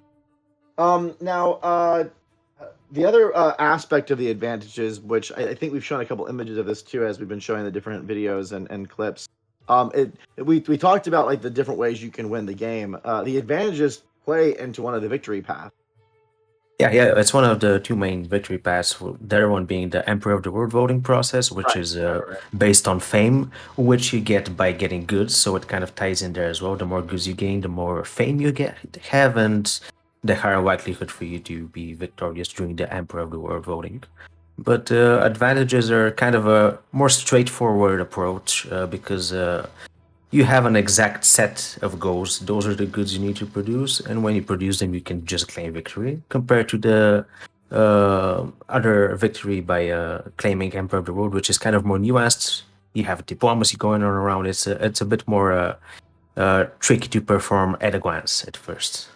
Now, the other aspect of the advantages, which I think we've shown a couple images of this too, as we've been showing the different videos and clips. We talked about the different ways you can win the game. The advantages play into one of the victory paths. Yeah, it's one of the 2 main victory paths. The other one being the Emperor of the World voting process, which is based on fame, which you get by getting goods. So it kind of ties in there as well. The more goods you gain, the more fame you have, and the higher likelihood for you to be victorious during the Emperor of the World voting. But advantages are kind of a more straightforward approach because you have an exact set of goals. Those are the goods you need to produce, and when you produce them, you can just claim victory. Compared to the other victory by claiming Emperor of the World, which is kind of more nuanced. You have diplomacy going on around. It's a bit more tricky to perform at a glance at first.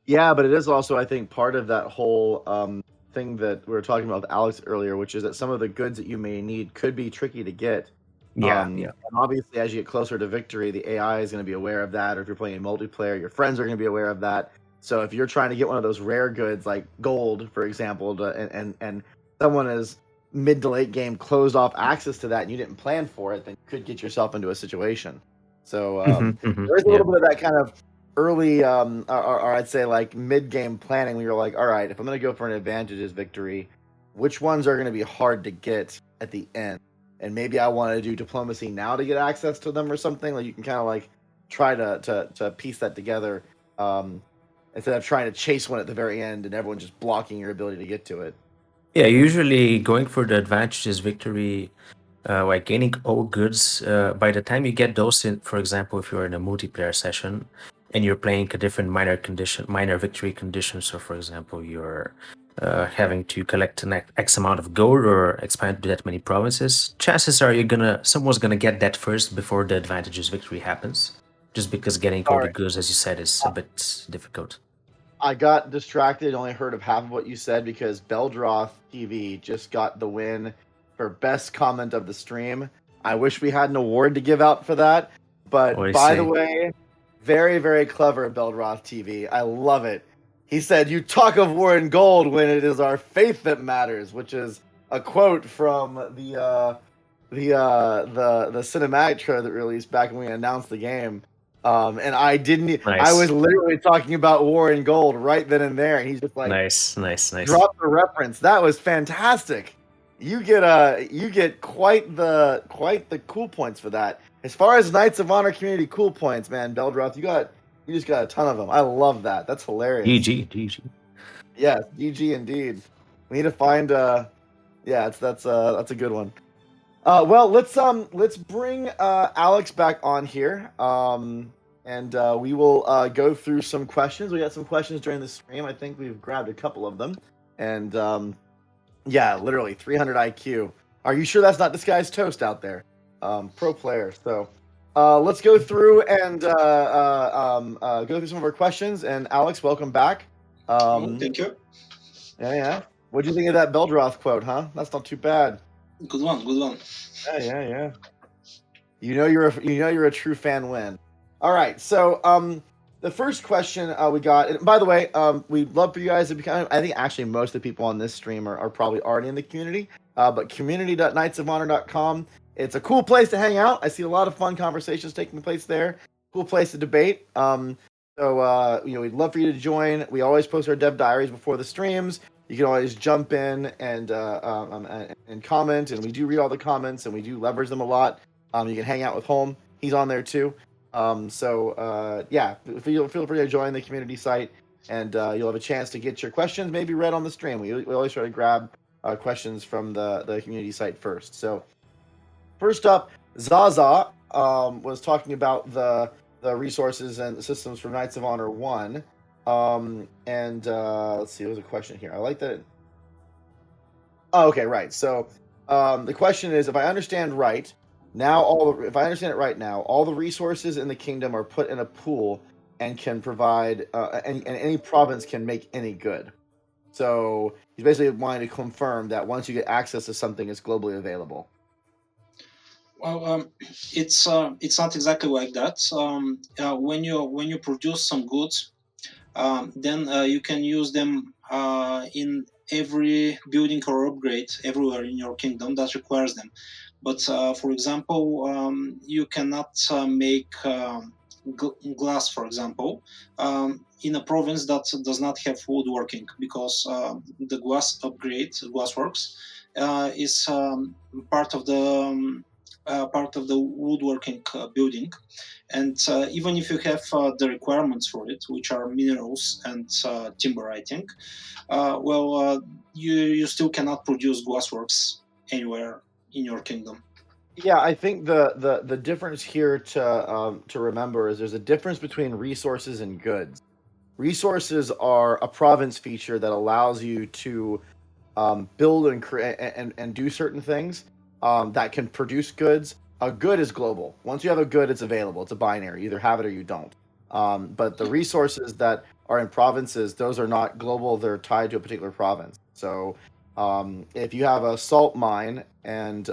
Yeah, but it is also, I think, part of that whole thing that we were talking about with Alex earlier, which is that some of the goods that you may need could be tricky to get. And obviously, as you get closer to victory, the AI is going to be aware of that. Or if you're playing in multiplayer, your friends are going to be aware of that. So if you're trying to get one of those rare goods like gold, for example, and someone is mid to late game closed off access to that and you didn't plan for it, then you could get yourself into a situation. So there's a little bit of that kind of early, or I'd say mid game planning where you're like, all right, if I'm going to go for an advantages victory, which ones are going to be hard to get at the end? And maybe I want to do diplomacy now to get access to them or something. You can kind of try to piece that together instead of trying to chase one at the very end and everyone just blocking your ability to get to it. Yeah, usually going for the advantages victory, gaining all goods. By the time you get those in, for example, if you're in a multiplayer session and you're playing a different minor victory condition. So, for example, you're having to collect an X amount of gold or expand to that many provinces, chances are someone's gonna get that first before the advantages victory happens. Just because getting all the goods, as you said, is a bit difficult. I got distracted, only heard of half of what you said because Beldroth TV just got the win for best comment of the stream. I wish we had an award to give out for that, but by the way, very, very clever, Beldroth TV. I love it. He said, "You talk of war and gold when it is our faith that matters," which is a quote from the cinematic trailer that released back when we announced the game. And I didn't. Nice. I was literally talking about war and gold right then and there, and he's just like, nice. Drop the reference. That was fantastic. you get quite the cool points for that. As far as Knights of Honor community cool points, man, Beldroth, you just got a ton of them. I love that. That's hilarious. GG. Yeah, GG indeed. We need to find that's a good one. Well, let's bring Alex back on here. And we will go through some questions. We got some questions during the stream. I think we've grabbed a couple of them. And yeah, literally 300 IQ. Are you sure that's not Disguised Toast out there? Pro player. So let's go through and go through some of our questions. And Alex, welcome back. Thank you. Yeah. What'd you think of that Beldroth quote, huh? That's not too bad. Good one. Yeah. You know you're a true fan when. All right, so the first question we got, and by the way, we'd love for you guys to become. I think actually most of the people on this stream are probably already in the community, but community.knightsofhonor.com. It's a cool place to hang out. I see a lot of fun conversations taking place there. Cool place to debate. So we'd love for you to join. We always post our dev diaries before the streams. You can always jump in and comment, and we do read all the comments, and we do leverage them a lot. You can hang out with Holm. He's on there too. Feel free to join the community site, and you'll have a chance to get your questions maybe read on the stream. We always try to grab questions from the community site first. So first up, Zaza was talking about the resources and the systems for Knights of Honor 1. Let's see, there's a question here. I like that. Oh, okay, right. So the question is, if I understand it right now, all the resources in the kingdom are put in a pool and can provide, and any province can make any good. So he's basically wanting to confirm that once you get access to something, it's globally available. Well, it's not exactly like that. When you produce some goods, then you can use them in every building or upgrade everywhere in your kingdom that requires them. But for example, you cannot make glass, for example, in a province that does not have woodworking, because the glassworks, is part of the woodworking building. And even if you have the requirements for it, which are minerals and timber, I think, you still cannot produce glassworks anywhere in your kingdom. Yeah, I think the difference here to remember is there's a difference between resources and goods. Resources are a province feature that allows you to build and create and do certain things that can produce goods. A good is global. Once you have a good, it's available. It's a binary. You either have it or you don't. But the resources that are in provinces, those are not global. They're tied to a particular province. So if you have a salt mine and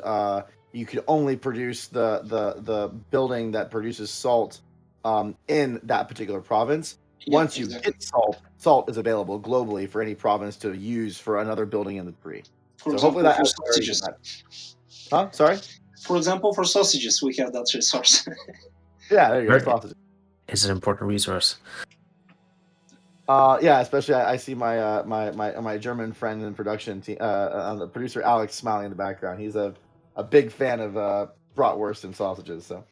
you can only produce the building that produces salt in that particular province. Once you get salt is available globally for any province to use for another building in the tree. For example, hopefully for sausages. Huh? Sorry? For example, for sausages, we have that resource. Yeah, there you go. Sausages. It's an important resource. Yeah, especially I see my my German friend in production team, the producer Alex smiling in the background. He's a big fan of bratwurst and sausages. So,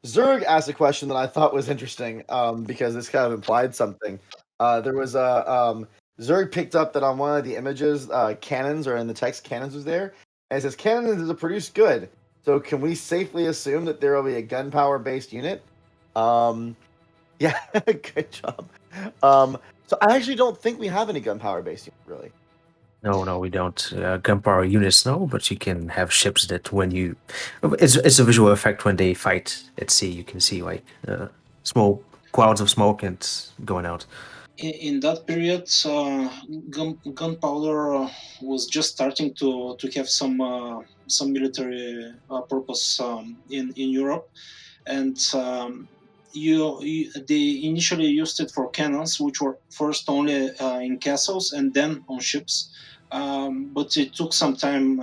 Zerg asked a question that I thought was interesting because this kind of implied something. There was a Zerg picked up that on one of the images, cannons, or in the text, cannons was there, and it says cannons is a produced good. So can we safely assume that there will be a gunpowder based unit? Yeah, good job. So I actually don't think we have any gunpowder based unit, really. No, we don't. Gunpowder units, no, but you can have ships that when you... It's a visual effect when they fight at sea. You can see like small clouds of smoke and going out. In that period, gunpowder was just starting to have some military purpose in Europe, and they initially used it for cannons, which were first only in castles and then on ships. But it took some time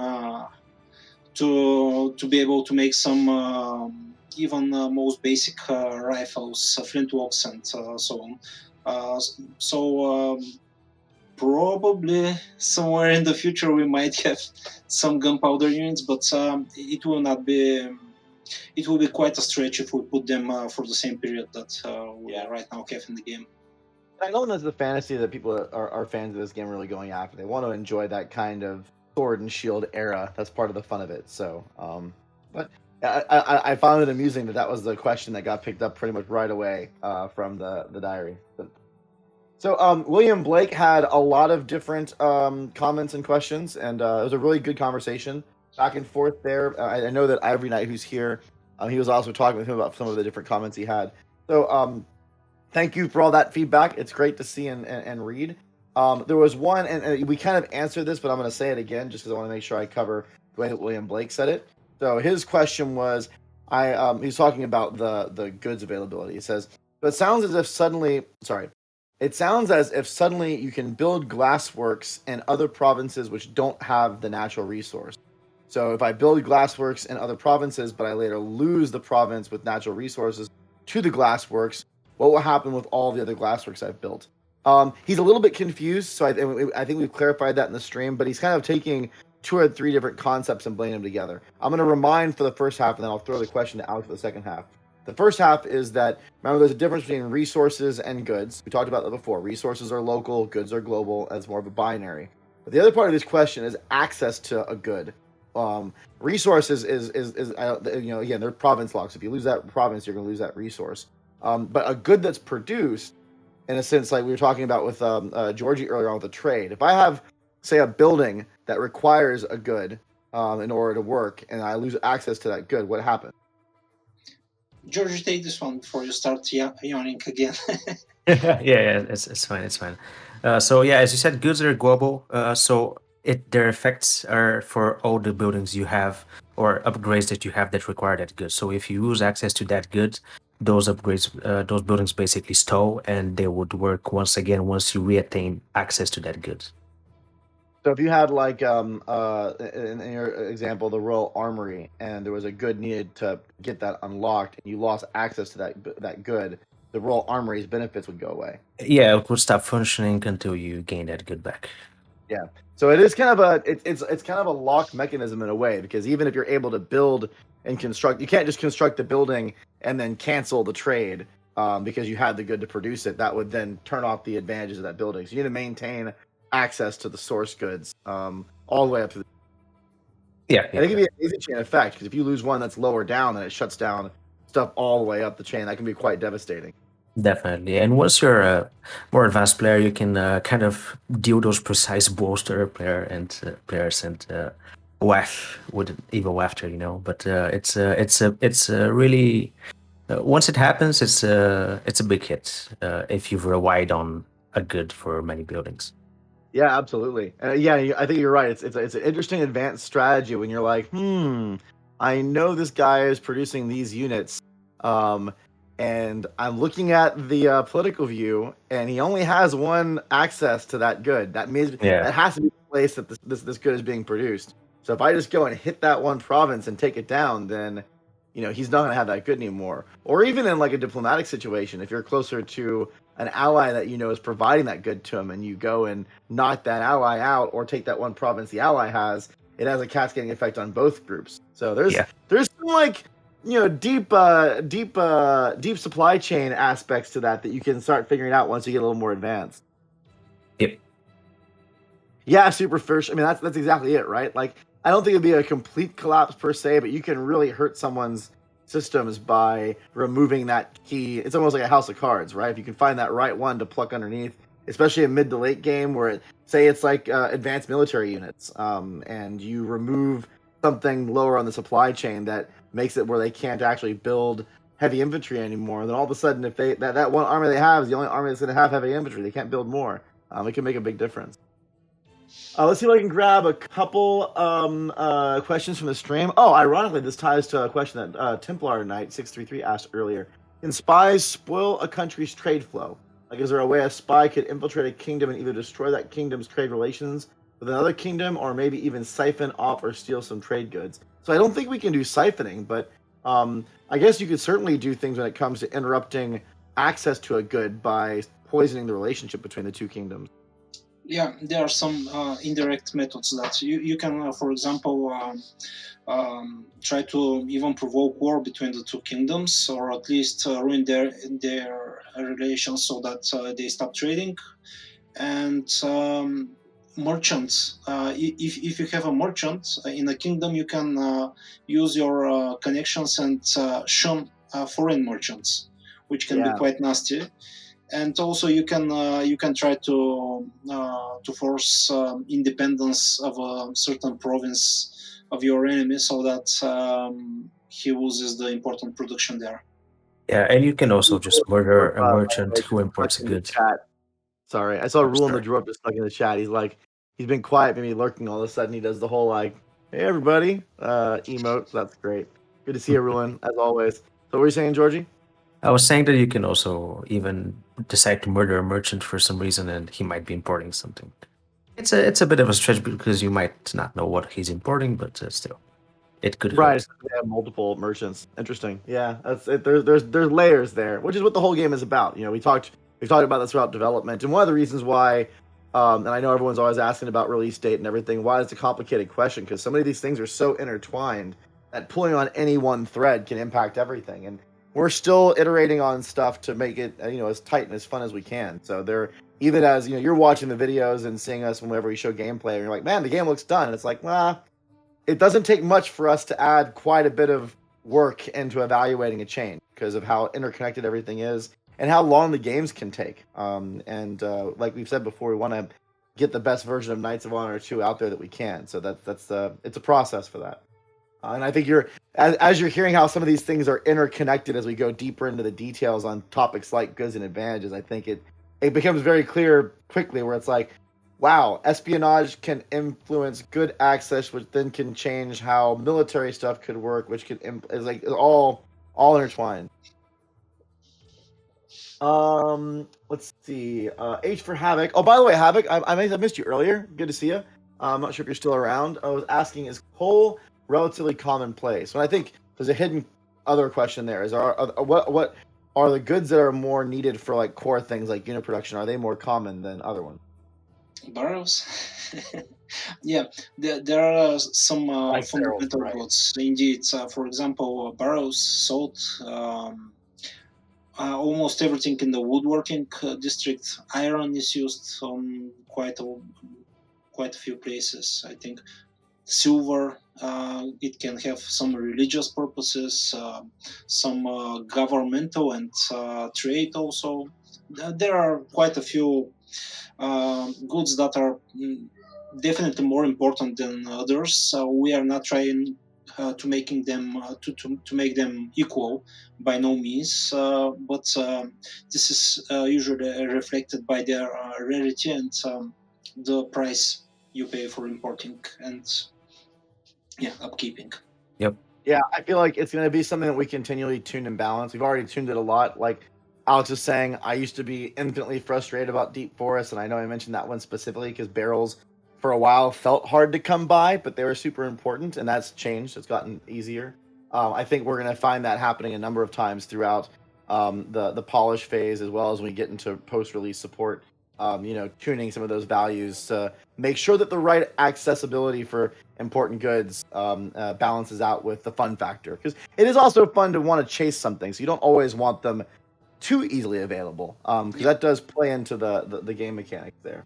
to be able to make some even most basic rifles, flintlocks, and so on. Probably somewhere in the future we might have some gunpowder units, but it will not be. It will be quite a stretch if we put them for the same period that we right now have in the game. I know that's the fantasy that people are fans of this game really going after. They want to enjoy that kind of sword and shield era. That's part of the fun of it. So, but I found it amusing that was the question that got picked up pretty much right away from the diary. So William Blake had a lot of different comments and questions, and it was a really good conversation back and forth there. I know that every night who's here, he was also talking with him about some of the different comments he had. So thank you for all that feedback. It's great to see and read. There was one, and we kind of answered this, but I'm going to say it again just because I want to make sure I cover the way that William Blake said it. So his question was, he's talking about the goods availability. He says, "But it sounds as if suddenly you can build glassworks in other provinces which don't have the natural resource. So if I build glassworks in other provinces, but I later lose the province with natural resources to the glassworks, what will happen with all the other glassworks I've built?" He's a little bit confused, so I think we've clarified that in the stream, but he's kind of taking 2 or 3 different concepts and blending them together. I'm going to remind for the first half, and then I'll throw the question to Alex for the second half. The first half is that, remember, there's a difference between resources and goods. We talked about that before. Resources are local, goods are global, as more of a binary. But the other part of this question is access to a good. Resources is again, they're province locks. If you lose that province, you're going to lose that resource. But a good that's produced, in a sense, like we were talking about with Georgie earlier on with the trade. If I have, say, a building that requires a good in order to work, and I lose access to that good, what happens? George, take this one before you start yawning again. Yeah, it's fine. It's fine. So yeah, as you said, goods are global. So their effects are for all the buildings you have or upgrades that you have that require that good. So if you lose access to that good, those upgrades, those buildings basically stall, and they would work once again once you reattain access to that good. So if you had like in your example, the Royal Armory, and there was a good needed to get that unlocked, and you lost access to that good, the Royal Armory's benefits would go away. Yeah, it would stop functioning until you gain that good back. Yeah. So it is kind of it's kind of a lock mechanism in a way, because even if you're able to build and construct, you can't just construct the building and then cancel the trade because you had the good to produce it. That would then turn off the advantages of that building. So you need to maintain access to the source goods all the way up to the... Yeah. And it can be an easy chain effect, because if you lose one that's lower down, then it shuts down stuff all the way up the chain. That can be quite devastating. Definitely. And once you're a more advanced player, you can kind of deal those precise blows to other players and waft with evil wafter, But it's really once it happens, it's a big hit if you've relied on a good for many buildings. Yeah, absolutely. Yeah, I think you're right. It's an interesting advanced strategy when you're like, I know this guy is producing these units, and I'm looking at the political view, and he only has one access to that good. That means that has to be the place that this good is being produced. So if I just go and hit that one province and take it down, then he's not going to have that good anymore. Or even in like a diplomatic situation, if you're closer to an ally that is providing that good to him, and you go and knock that ally out or take that one province the ally has, it has a cascading effect on both groups. So there's some like deep supply chain aspects to that you can start figuring out once you get a little more advanced. Yep. Yeah, super fish. I mean, that's exactly it, right? Like, I don't think it'd be a complete collapse per se, but you can really hurt someone's systems by removing that key. It's almost like a house of cards, right? If you can find that right one to pluck underneath, especially a mid to late game where it's like advanced military units, and you remove something lower on the supply chain that makes it where they can't actually build heavy infantry anymore. Then all of a sudden, if that one army they have is the only army that's going to have heavy infantry, they can't build more. It can make a big difference. Let's see if I can grab a couple questions from the stream. Oh, ironically, this ties to a question that Templar Knight 633 asked earlier. Can spies spoil a country's trade flow? Like, is there a way a spy could infiltrate a kingdom and either destroy that kingdom's trade relations with another kingdom, or maybe even siphon off or steal some trade goods? So I don't think we can do siphoning, but I guess you could certainly do things when it comes to interrupting access to a good by poisoning the relationship between the two kingdoms. Yeah, there are some indirect methods that you can, for example, try to even provoke war between the two kingdoms, or at least ruin their relations so that they stop trading. And merchants, if you have a merchant in a kingdom, you can use your connections and shun foreign merchants, which can be Yeah. quite nasty. And also you can try to force independence of a certain province of your enemy so that he loses the important production there. Yeah, and you can also just murder a merchant who Just stuck imports a in the good. chat. Sorry, I saw Oh, Rule in the sorry. Drop just stuck in the chat. He's like, he's been quiet, maybe lurking. All of a sudden, he does the whole like, "Hey everybody," emote. That's great. Good to see you, Ruin, as always. So, what were you saying, Georgie? I was saying that you can also even decide to murder a merchant for some reason, and he might be importing something. It's a bit of a stretch because you might not know what he's importing, but still, it could Right, hurt. they have multiple merchants. Interesting. Yeah, that's it. There's layers there, which is what the whole game is about. You know, we've talked about this throughout development, and one of the reasons why, and I know everyone's always asking about release date and everything. Why is it a complicated question? Because so many of these things are so intertwined that pulling on any one thread can impact everything, and we're still iterating on stuff to make it as tight and as fun as we can. So there, even as you're watching the videos and seeing us whenever we show gameplay, and you're like, man, the game looks done. And it's like, well, it doesn't take much for us to add quite a bit of work into evaluating a change because of how interconnected everything is and how long the games can take. And like we've said before, we want to get the best version of Knights of Honor 2 out there that we can. So that's it's a process for that. And I think as you're hearing how some of these things are interconnected as we go deeper into the details on topics like goods and advantages, I think it becomes very clear quickly where it's like, wow, espionage can influence good access, which then can change how military stuff could work, which could is like all intertwined. Let's see. H for Havoc. Oh, by the way, Havoc, I missed you earlier. Good to see you. I'm not sure if you're still around. I was asking, is coal relatively commonplace? And I think there's a hidden other question there. What are the goods that are more needed for like core things like unit production? Are they more common than other ones? Barrels. Yeah, there are some Like barrels, fundamental right? goods indeed. For example, barrels, salt, almost everything in the woodworking district. Iron is used on quite a few places, I think. Silver, it can have some religious purposes, some governmental and trade also. There are quite a few goods that are definitely more important than others. So we are not trying to making them to make them equal by no means, but this is usually reflected by their rarity and the price you pay for importing and upkeeping. Yep. Yeah, I feel like it's going to be something that we continually tune and balance. We've already tuned it a lot. Like Alex is saying, I used to be infinitely frustrated about deep forests, and I know I mentioned that one specifically because barrels for a while felt hard to come by, but they were super important, and that's changed. It's gotten easier. I think we're going to find that happening a number of times throughout the polish phase, as well as when we get into post-release support. Tuning some of those values to make sure that the right accessibility for important goods balances out with the fun factor, because it is also fun to want to chase something, so you don't always want them too easily available, because that does play into the game mechanics there.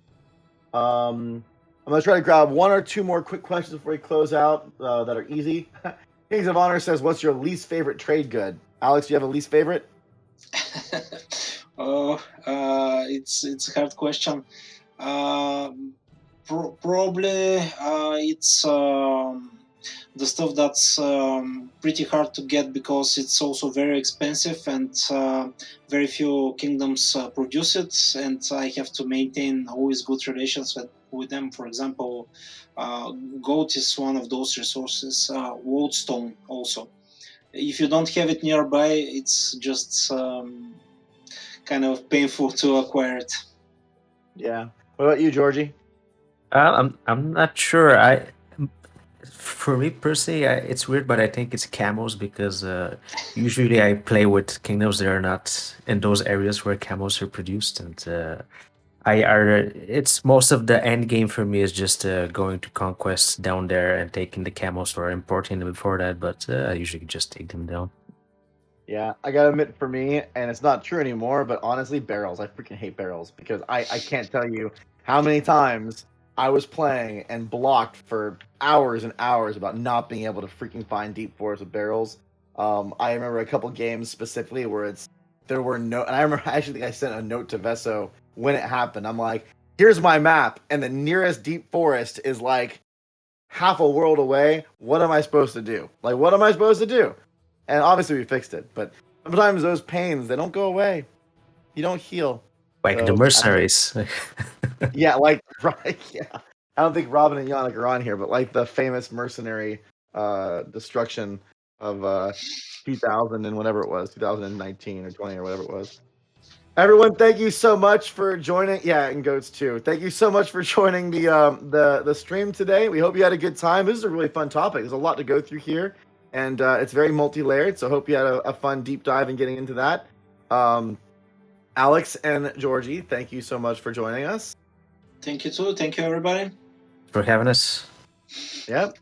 I'm gonna try to grab one or two more quick questions before we close out that are easy. Kings of Honor says, what's your least favorite trade good? Alex, do you have a least favorite? Oh, it's a hard question. Probably it's the stuff that's pretty hard to get because it's also very expensive and very few kingdoms produce it, and I have to maintain always good relations with them. For example, gold is one of those resources. Logston also. If you don't have it nearby, it's just kind of painful to acquire it. Yeah. What about you, Georgie? I'm not sure. For me personally, it's weird, but I think it's camos because usually I play with kingdoms that are not in those areas where camos are produced, and It's most of the end game for me is just going to conquests down there and taking the camos or importing them before that, but I usually just take them down. Yeah, I gotta admit, for me, and it's not true anymore, but honestly, barrels. I freaking hate barrels because I can't tell you how many times I was playing and blocked for hours and hours about not being able to freaking find deep forests with barrels. I remember a couple games specifically where there were no, and I remember I actually think I sent a note to Veso when it happened. I'm like, here's my map, and the nearest deep forest is like half a world away. What am I supposed to do? Like, what am I supposed to do? And obviously we fixed it, but sometimes those pains, they don't go away. You don't heal. Like So, the mercenaries. Yeah, like, right, yeah. I don't think Robin and Yannick are on here, but like the famous mercenary destruction of 2000 and whatever it was, 2019 or 20 or whatever it was. Everyone, thank you so much for joining. Yeah, and goats too. Thank you so much for joining the stream today. We hope you had a good time. This is a really fun topic. There's a lot to go through here, and it's very multi-layered. So hope you had a fun deep dive in getting into that. Alex and Georgie, thank you so much for joining us. Thank you too. Thank you, everybody. For having us. Yep.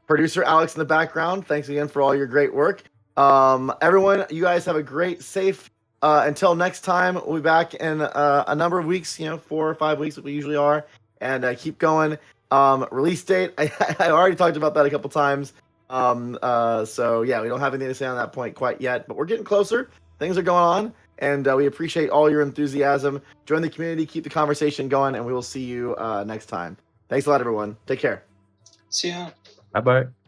Producer Alex in the background, thanks again for all your great work. Everyone, you guys have a great, safe. Until next time, we'll be back in a number of weeks, 4 or 5 weeks, that we usually are, and keep going. Release date, I already talked about that a couple times. So yeah, we don't have anything to say on that point quite yet, but we're getting closer. Things are going on, and we appreciate all your enthusiasm. Join the community, keep the conversation going, and we will see you next time. Thanks a lot, everyone. Take care. See ya. Bye-bye.